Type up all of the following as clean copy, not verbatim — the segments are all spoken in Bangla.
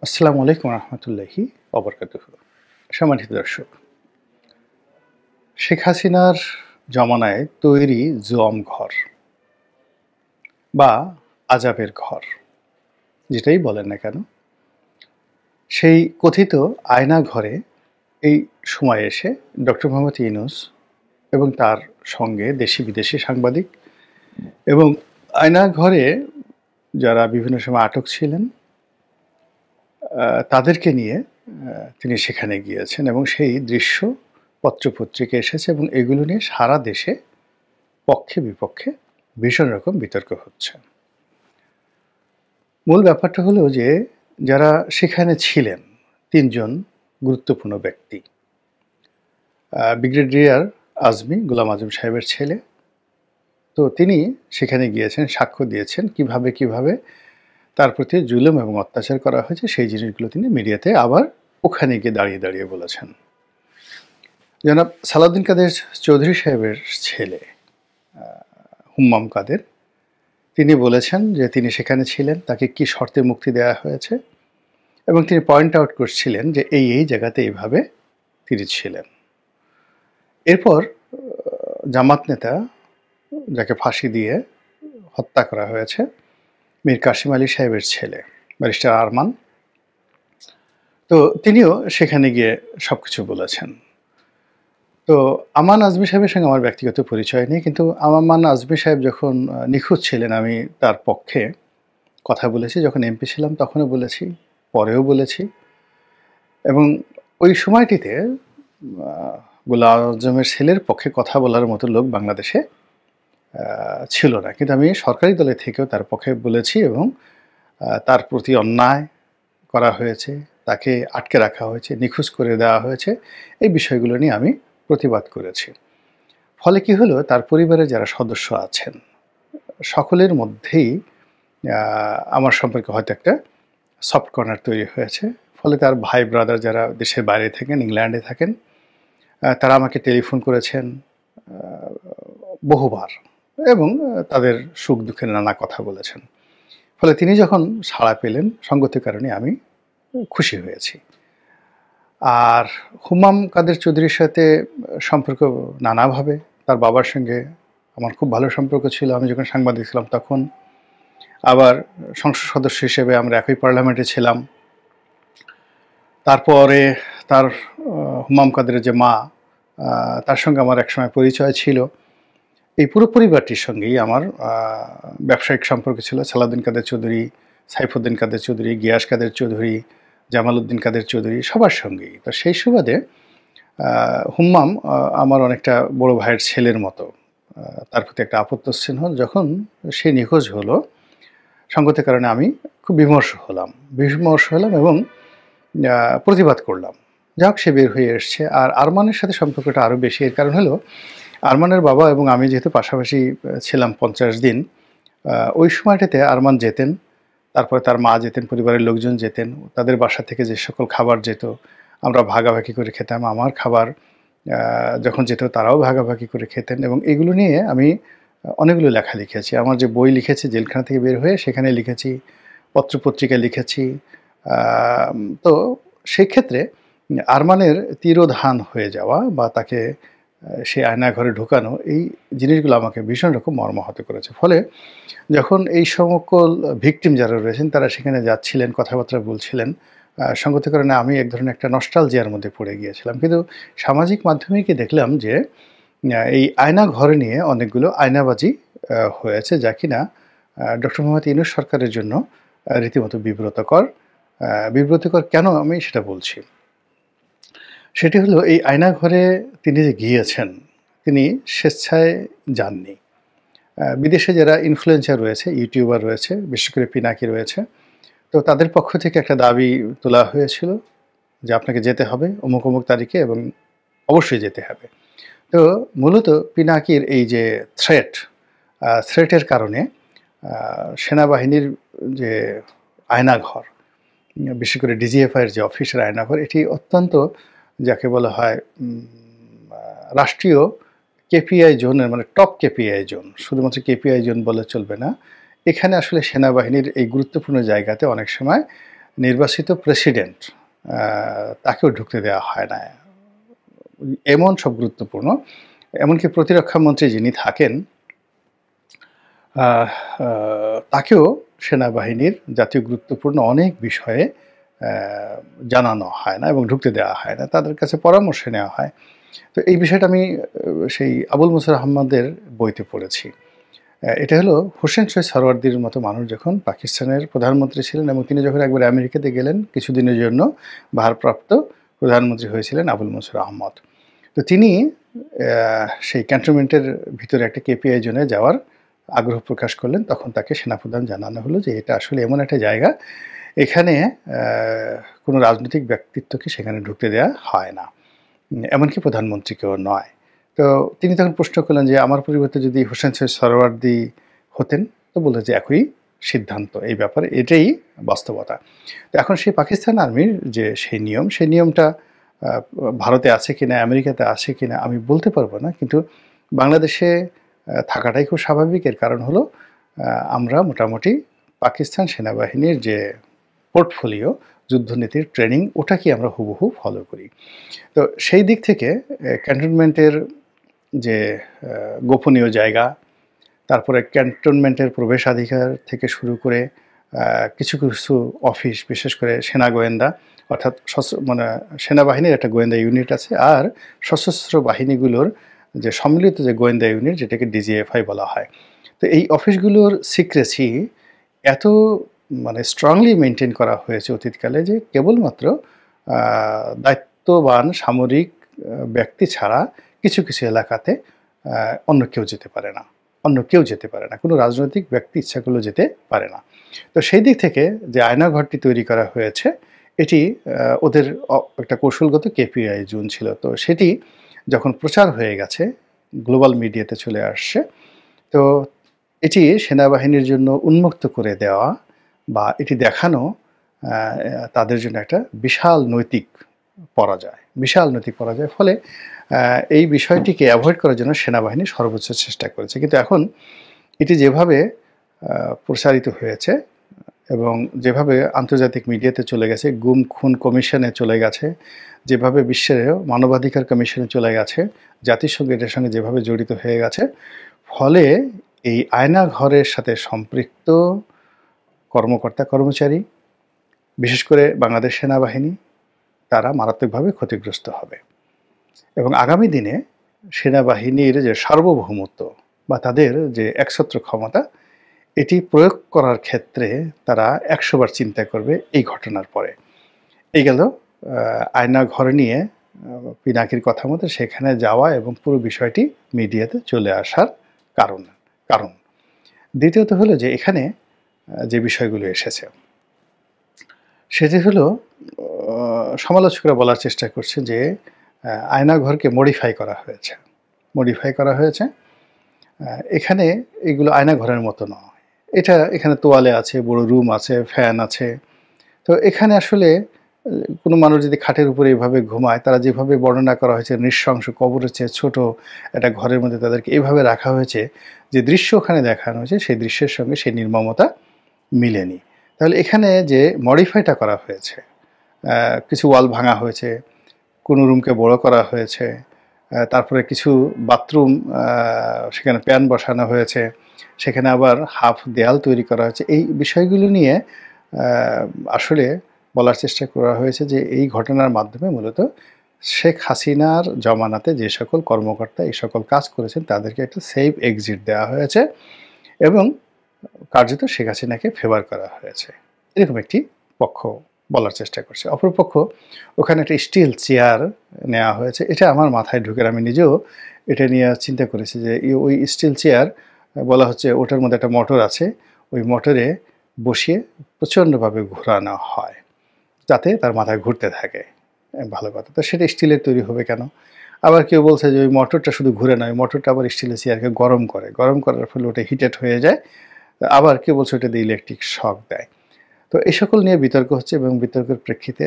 আসসালামু আলাইকুম রহমতুল্লাহি ওবরকাতুহু। সম্মানিত দর্শক, শেখ হাসিনার জমানায় তৈরি জুয়াম ঘর বা আজাবের ঘর যেটাই বলেন না কেন, সেই কথিত আয়না ঘরে এই সময়ে এসে ডক্টর মোহাম্মদ ইউনূস এবং তার সঙ্গে দেশি বিদেশি সাংবাদিক এবং আয়না ঘরে যারা বিভিন্ন সময় আটক ছিলেন তাদেরকে নিয়ে তিনি সেখানে গিয়েছেন এবং সেই দৃশ্য পত্রপত্রিকায় এসেছে এবং এগুলো নিয়ে সারা দেশে পক্ষে বিপক্ষে ভীষণ রকম বিতর্ক হচ্ছে। মূল ব্যাপারটা হলো যে যারা সেখানে ছিলেন ৩ জন গুরুত্বপূর্ণ ব্যক্তি। ব্রিগেডিয়ার আজমি গোলাম আজম সাহেবের ছেলে। তো তিনি সেখানে গিয়েছেন, সাক্ষ্য দিয়েছেন কিভাবে তার প্রতি জুলুম এবং অত্যাচার করা হয়েছে সেই জিনিসগুলো তিনি মিডিয়াতে আবার ওখানে গিয়ে দাঁড়িয়ে বলেছেন। জনাব সালাউদ্দিন কাদের চৌধুরী সাহেবের ছেলে হুম্মাম কাদের, তিনি বলেছেন যে তিনি সেখানে ছিলেন, তাকে কি শর্তে মুক্তি দেওয়া হয়েছে এবং তিনি পয়েন্ট আউট করছিলেন যে এই জায়গাতে এইভাবে তিনি ছিলেন। এরপর জামাত নেতা যাকে ফাঁসি দিয়ে হত্যা করা হয়েছে, মীর কাসিম আলী সাহেবের ছেলে ব্যারিস্টার আরমান, তো তিনিও সেখানে গিয়ে সবকিছু বলেছেন। তো আমান আজমি সাহেবের সঙ্গে আমার ব্যক্তিগত পরিচয় নেই, কিন্তু আমান আজমি সাহেব যখন নিখোঁজ ছিলেন আমি তার পক্ষে কথা বলেছি। যখন এমপি ছিলাম তখনও বলেছি, পরেও বলেছি এবং ওই সময়টিতে গোলাম আজমের ছেলের পক্ষে কথা বলার মতো লোক বাংলাদেশে ছিল না, কিন্তু আমি সরকারি দলে থেকেও তার পক্ষে বলেছি এবং তার প্রতি অন্যায় করা হয়েছে, তাকে আটকে রাখা হয়েছে, নিখোঁজ করে দেওয়া হয়েছে, এই বিষয়গুলো নিয়ে আমি প্রতিবাদ করেছি। ফলে কি হলো, তার পরিবারের যারা সদস্য আছেন সকলের মধ্যেই আমার সম্পর্কে হয়তো একটা সফট কর্নার তৈরি হয়েছে। ফলে তার ভাই ব্রাদার যারা দেশের বাইরে থাকেন, ইংল্যান্ডে থাকেন, তারা আমাকে টেলিফোন করেছেন বহুবার এবং তাদের সুখ দুঃখের নানা কথা বলেছেন। ফলে তিনি যখন সাড়া পেলেন, সঙ্গতির কারণে আমি খুশি হয়েছি। আর হুম্মাম কাদের চৌধুরীর সাথে সম্পর্ক নানাভাবে, তার বাবার সঙ্গে আমার খুব ভালো সম্পর্ক ছিল আমি যখন সাংবাদিক ছিলাম তখন। আবার সংসদ সদস্য হিসেবে আমরা একই পার্লামেন্টে ছিলাম। তারপরে তার হুম্মাম কাদেরের যে মা, তার সঙ্গে আমার একসময় পরিচয় ছিল। এই পুরো পরিবারটির সঙ্গেই আমার ব্যবসায়িক সম্পর্ক ছিল। সালাউদ্দিন কাদের চৌধুরী, সাইফুদ্দিন কাদের চৌধুরী, গিয়াস কাদের চৌধুরী, জামাল উদ্দিন কাদের চৌধুরী, সবার সঙ্গেই। তো সেই সুবাদে হুম্মাম আমার অনেকটা বড় ভাইয়ের ছেলের মতো। তার প্রতি একটা আপত্তিচিহ্ন যখন সে নিখোঁজ হলো, সঙ্গতির কারণে আমি খুব বিমর্ষ হলাম এবং প্রতিবাদ করলাম। যাক, সে বের হয়ে এসছে। আর আরমানের সাথে সম্পর্কটা আরও বেশি। এর কারণ হলো আরমানের বাবা এবং আমি যেহেতু পাশাপাশি ছিলাম 50 দিন, ওই সময়টাতে আরমান যেতেন, তারপরে তার মা যেতেন, পরিবারের লোকজন যেতেন। তাদের বাসা থেকে যে সকল খাবার যেত আমরা ভাগাভাগি করে খেতাম। আমার খাবার যখন যেত তারাও ভাগাভাগি করে খেতেন এবং এগুলো নিয়ে আমি অনেকগুলো লেখা লিখেছি। আমার যে বই লিখেছি জেলখানা থেকে বের হয়ে, সেখানে লিখেছি, পত্রপত্রিকায় লিখেছি। তো সেক্ষেত্রে আরমানের তিরোধান হয়ে যাওয়া বা তাকে সেই আয়নাঘরে ঢোকানো, এই জিনিসগুলো আমাকে ভীষণ রকম মর্মাহত করেছে। ফলে যখন এই সকল ভিকটিম যারা রয়েছেন তারা সেখানে যাচ্ছিলেন, কথাবার্তা বলছিলেন, সঙ্গতির কারণে আমি এক ধরনের একটা নস্টালজিয়ার মধ্যে পড়ে গিয়েছিলাম। কিন্তু সামাজিক মাধ্যমে গিয়ে দেখলাম যে এই আয়না ঘর নিয়ে অনেকগুলো আয়নাবাজি হয়েছে, যা কিনা ডক্টর মোহাম্মদ ইউনূস সরকারের জন্য রীতিমতো বিব্রতকর। কেন আমি সেটা বলছি? সেটি হলো, এই আয়না ঘরে তিনি যে গিয়েছেন, তিনি স্বেচ্ছায় যাননি। বিদেশে যারা ইনফ্লুয়েন্সার রয়েছে, ইউটিউবার রয়েছে, বিশেষ করে পিনাকি রয়েছে, তো তাদের পক্ষ থেকে একটা দাবি তোলা হয়েছিল যে আপনাকে যেতে হবে অমুক তারিখে এবং অবশ্যই যেতে হবে। তো মূলত পিনাকির এই যে থ্রেটের কারণে সেনাবাহিনীর যে আয়নাঘর, বিশেষ করে ডিজিএফআইয়ের যে অফিসের আয়নাঘর, এটি অত্যন্ত যাকে বলা হয় রাষ্ট্রীয় কেপিআই জোনের, মানে টপ কেপিআই জোন, শুধুমাত্র কেপিআই জোন বলে চলবে না। এখানে আসলে সেনাবাহিনীর এই গুরুত্বপূর্ণ জায়গাতে অনেক সময় নির্বাচিত প্রেসিডেন্ট তাকেও ঢুকতে দেওয়া হয় না। এমন সব গুরুত্বপূর্ণ, এমনকি প্রতিরক্ষা মন্ত্রী যিনি থাকেন তাকেও সেনাবাহিনীর জাতীয় গুরুত্বপূর্ণ অনেক বিষয়ে জানানো হয় না এবং ঢুকতে দেওয়া হয় না, তাদের কাছে পরামর্শ নেওয়া হয়। তো এই বিষয়টা আমি সেই আবুল মনসুর আহমদের বইতে পড়েছি। এটা হলো হোসেন শহীদ সরওয়ার্দীর মতো মানুষ যখন পাকিস্তানের প্রধানমন্ত্রী ছিলেন এবং তিনি যখন একবার আমেরিকাতে গেলেন কিছুদিনের জন্য, ভারপ্রাপ্ত প্রধানমন্ত্রী হয়েছিলেন আবুল মনসুর আহমদ। তো তিনি সেই ক্যান্টনমেন্টের ভিতরে একটা কেপিআই জোনে যাওয়ার আগ্রহ প্রকাশ করলেন। তখন তাকে সেনাপ্রধান জানানো হলো যে এটা আসলে এমন একটা জায়গা, এখানে কোনো রাজনৈতিক ব্যক্তিত্বকে সেখানে ঢুকতে দেওয়া হয় না, এমনকি প্রধানমন্ত্রীকেও নয়। তো তিনি তখন প্রশ্ন করলেন যে আমার পরিবর্তে যদি হোসেন শহীদ সরওয়ার্দী হতেন, তো বললেন যে একই সিদ্ধান্ত এই ব্যাপারে, এটাই বাস্তবতা। তো এখন সেই পাকিস্তান আর্মির যে সেই নিয়মটা ভারতে আছে কিনা, আমেরিকাতে আছে কিনা আমি বলতে পারবো না, কিন্তু বাংলাদেশে থাকাটাই খুব স্বাভাবিক। এর কারণ হলো আমরা মোটামুটি পাকিস্তান সেনাবাহিনীর যে পোর্টফোলিও, যুদ্ধনীতির ট্রেনিং, ওটাকে আমরা হুবহু ফলো করি। তো সেই দিক থেকে ক্যান্টনমেন্টের যে গোপনীয় জায়গা, তারপরে ক্যান্টনমেন্টের প্রবেশাধিকার থেকে শুরু করে কিছু কিছু অফিস, বিশেষ করে সেনা গোয়েন্দা, অর্থাৎ মানে সেনাবাহিনীর একটা গোয়েন্দা ইউনিট আছে, আর সশস্ত্র বাহিনীগুলোর যে সম্মিলিত যে গোয়েন্দা ইউনিট, যেটাকে ডিজিএফআই বলা হয়। তো এই অফিসগুলোর সিক্রেসি এত মানে স্ট্রংলি মেনটেন করা হয়েছে অতীতকালে যে কেবলমাত্র দায়িত্ববান সামরিক ব্যক্তি ছাড়া কিছু কিছু এলাকাতে অন্য কেউ যেতে পারে না, কোনো রাজনৈতিক ব্যক্তি ইচ্ছা করলেও যেতে পারে না। তো সেই দিক থেকে যে আয়নাঘরটি তৈরি করা হয়েছে, এটি ওদের একটা কৌশলগত কেপিআই জোন ছিল। তো সেটি যখন প্রচার হয়ে গেছে, গ্লোবাল মিডিয়াতে চলে আসছে, তো এটি সেনাবাহিনীর জন্য উন্মুক্ত করে দেওয়া বা এটি দেখানো তাদের জন্য একটা বিশাল নৈতিক পরাজয়। ফলে এই বিষয়টিকে অ্যাভয়েড করার জন্য সেনাবাহিনী সর্বোচ্চ চেষ্টা করেছে। কিন্তু এখন এটি যেভাবে প্রসারিত হয়েছে এবং যেভাবে আন্তর্জাতিক মিডিয়াতে চলে গেছে, গুম খুন কমিশনে চলে গেছে, যেভাবে বিশ্বের মানবাধিকার কমিশনে চলে গেছে, জাতিসংঘ এটার সঙ্গে যেভাবে জড়িত হয়ে গেছে, ফলে এই আয়নাঘরের সাথে সম্পৃক্ত কর্মকর্তা কর্মচারী, বিশেষ করে বাংলাদেশ সেনাবাহিনী, তারা মারাত্মকভাবে ক্ষতিগ্রস্ত হবে। এবং আগামী দিনে সেনাবাহিনীর যে সার্বভৌমত্ব বা তাদের যে একছত্র ক্ষমতা, এটি প্রয়োগ করার ক্ষেত্রে তারা 100 বার চিন্তা করবে এই ঘটনার পরে। এই গেল আয়নাঘর নিয়ে পিনাকির কথা মতো সেখানে যাওয়া এবং পুরো বিষয়টি মিডিয়াতে চলে আসার কারণ। দ্বিতীয়ত হলো যে এখানে যে বিষয়গুলো এসেছে সেটি হলো সমালোচকরা বলার চেষ্টা করছে যে আয়নাঘরকে মডিফাই করা হয়েছে। এখানে এগুলো আয়নাঘরের মতো নয়, এখানে তোয়ালে আছে, বড় রুম আছে, ফ্যান আছে। তো এখানে আসলে কোনো মানুষ যদি খাটের উপরে এভাবে ঘুমায়, তারা যেভাবে বর্ণনা করা হয়েছে নৃশংস, কবরের চেয়ে ছোট একটা ঘরের মধ্যে তাদেরকে এভাবে রাখা হয়েছে, যে দৃশ্য ওখানে দেখানো হয়েছে সেই দৃশ্যের সঙ্গে সেই নির্মমতা মিলেনি। তাহলে এখানে যে মডিফাইটা করা হয়েছে, কিছু ওয়াল ভাঙা হয়েছে, কোনো রুমকে বড় করা হয়েছে, তারপরে কিছু বাথরুম সেখানে প্যান বসানো হয়েছে, সেখানে আবার হাফ দেয়াল তৈরি করা হয়েছে। এই বিষয়গুলো নিয়ে আসলে বলার চেষ্টা করা হয়েছে যে এই ঘটনার মাধ্যমে মূলত শেখ হাসিনার জমানাতে যে সকল কর্মকর্তা এই সকল কাজ করেছেন তাদেরকে একটা সেফ এক্সিট দেওয়া হয়েছে এবং কার্যত শেখ হাসিনাকে ফেভার করা হয়েছে, এরকম একটি পক্ষ বলার চেষ্টা করছে। অপরপক্ষ ওখানে একটা স্টিল চেয়ার নেওয়া হয়েছে, এটা আমার মাথায় ঢুকে, আমি নিজেও এটা নিয়ে চিন্তা করেছি যে ওই স্টিল চেয়ার বলা হচ্ছে ওটার মধ্যে একটা মোটর আছে, ওই মোটরে বসিয়ে প্রচণ্ডভাবে ঘোরানো হয় যাতে তার মাথায় ঘুরতে থাকে। ভালো কথা, তো সেটা স্টিলের তৈরি হবে কেন? আবার কেউ বলছে যে ওই মোটরটা শুধু ঘুরে নয়, মোটরটা আবার স্টিলের চেয়ারকে গরম করার ফলে ওটা হিটেড হয়ে যায়। আবার কেউ বলছে ওটা দিয়ে ইলেকট্রিক শক দেয়। তো এই সকল নিয়ে বিতর্ক হচ্ছে এবং বিতর্কের প্রেক্ষিতে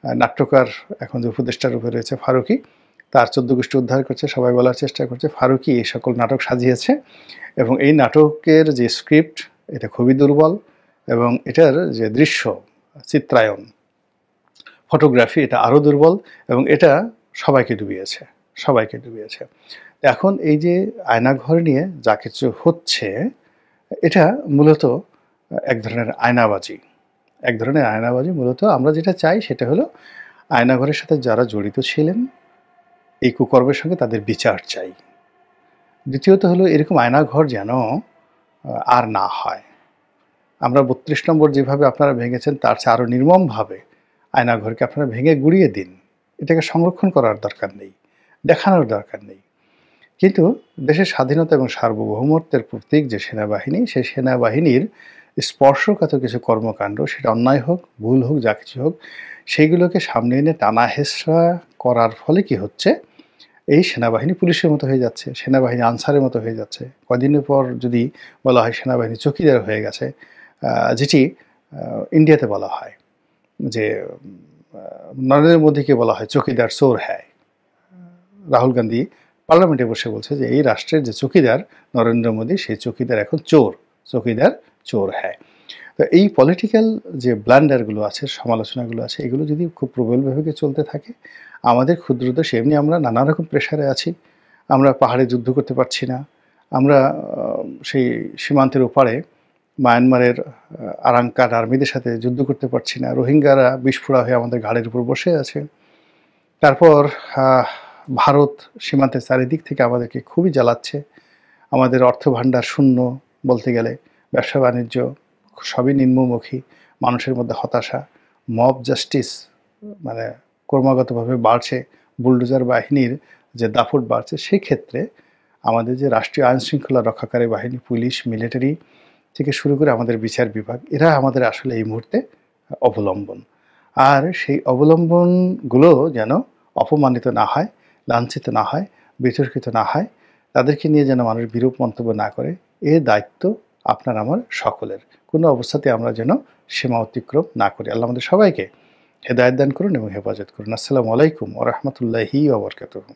নাট্যকার এখন যে উপদেষ্টার উপরে রয়েছে ফারুকী, তার 14 গোষ্ঠী উদ্ধার করছে, সবাই বলার চেষ্টা করছে ফারুকী এই সকল নাটক সাজিয়েছে এবং এই নাটকের যে স্ক্রিপ্ট এটা খুবই দুর্বল এবং এটার যে দৃশ্য চিত্রায়ন, ফটোগ্রাফি এটা আরও দুর্বল এবং এটা সবাইকে ডুবিয়েছে, সবাইকে ডুবিয়েছে। এখন এই যে আয়নাঘর নিয়ে যা কিছু হচ্ছে, এটা মূলত এক ধরনের আয়নাবাজি। এক ধরনের আয়নাবাজি। মূলত আমরা যেটা চাই সেটা হলো আয়নাঘরের সাথে যারা জড়িত ছিলেন এই কুকর্মের সঙ্গে তাদের বিচার চাই। দ্বিতীয়ত হলো এরকম আয়নাঘর যেন আর না হয়। আমরা ৩২ নম্বর যেভাবে আপনারা ভেঙেছেন তার চেয়ে আরও নির্মমভাবে আয়নাঘরকে আপনারা ভেঙে গুঁড়িয়ে দিন। এটাকে সংরক্ষণ করার দরকার নেই, দেখানোর দরকার নেই। কিন্তু দেশের স্বাধীনতা এবং সার্বভৌমত্বের প্রতীক যে সেনাবাহিনী, সেই সেনাবাহিনীর স্পর্শকাতর কিছু কর্মকাণ্ড, সেটা অন্যায় হোক, ভুল হোক, যা কিছু হোক, সেইগুলোকে সামনে এনে টানা হেঁচড়া করার ফলে কি হচ্ছে, এই সেনাবাহিনী পুলিশের মতো হয়ে যাচ্ছে, সেনাবাহিনী আনসারের মতো হয়ে যাচ্ছে। কদিনের পর যদি বলা হয় সেনাবাহিনী চৌকিদার হয়ে গেছে, যেটি ইন্ডিয়াতে বলা হয় যে নরেন্দ্র মোদীকে বলা হয় চৌকিদার চোর হ্যায়। রাহুল গান্ধী পার্লামেন্টে বসে বলছে যে এই রাষ্ট্রের যে চৌকিদার নরেন্দ্র মোদী, সেই চৌকিদার এখন চোর, চৌকিদার চোর হ্যায়। তো এই পলিটিক্যাল যে ব্লান্ডারগুলো আছে, সমালোচনাগুলো আছে, এগুলো যদি খুব প্রবলভাবে চলতে থাকে, আমাদের ক্ষুদ্র দেশ, এমনি আমরা নানা রকম প্রেশারে আছি। আমরা পাহাড়ে যুদ্ধ করতে পারছি না, আমরা সেই সীমান্তের ওপারে মায়ানমারের আরাঙ্কার আর্মিদের সাথে যুদ্ধ করতে পারছি না, রোহিঙ্গারা বিস্ফোরা হয়ে আমাদের ঘাড়ের উপর বসে আছে। তারপর ভারত সীমান্তের চারিদিক থেকে আমাদেরকে খুবই জ্বালাচ্ছে, আমাদের অর্থভাণ্ডার শূন্য বলতে গেলে, ব্যবসা বাণিজ্য সবই নিম্নমুখী, মানুষের মধ্যে হতাশা, মব জাস্টিস মানে ক্রমাগতভাবে বাড়ছে, বুলডোজার বাহিনীর যে দাপট বাড়ছে। সেই ক্ষেত্রে আমাদের যে রাষ্ট্রীয় আইনশৃঙ্খলা রক্ষাকারী বাহিনী, পুলিশ, মিলিটারি থেকে শুরু করে আমাদের বিচার বিভাগ, এরা আমাদের আসলে এই মুহূর্তে অবলম্বন। আর সেই অবলম্বনগুলো যেন অপমানিত না হয়, লাঞ্ছিত না হয়, বিতর্কিত না হয়, তাদেরকে নিয়ে যেন মানুষ বিরূপ মন্তব্য না করে, এর দায়িত্ব আপনার আমার সকলের। কোনো অবস্থাতে আমরা যেন সীমা অতিক্রম না করি। আল্লাহ আমাদের সবাইকে হেদায়েত দান করুন এবং হেফাজত করুন। আসসালামু আলাইকুম ওয়া রাহমাতুল্লাহি ওয়া বারাকাতুহু।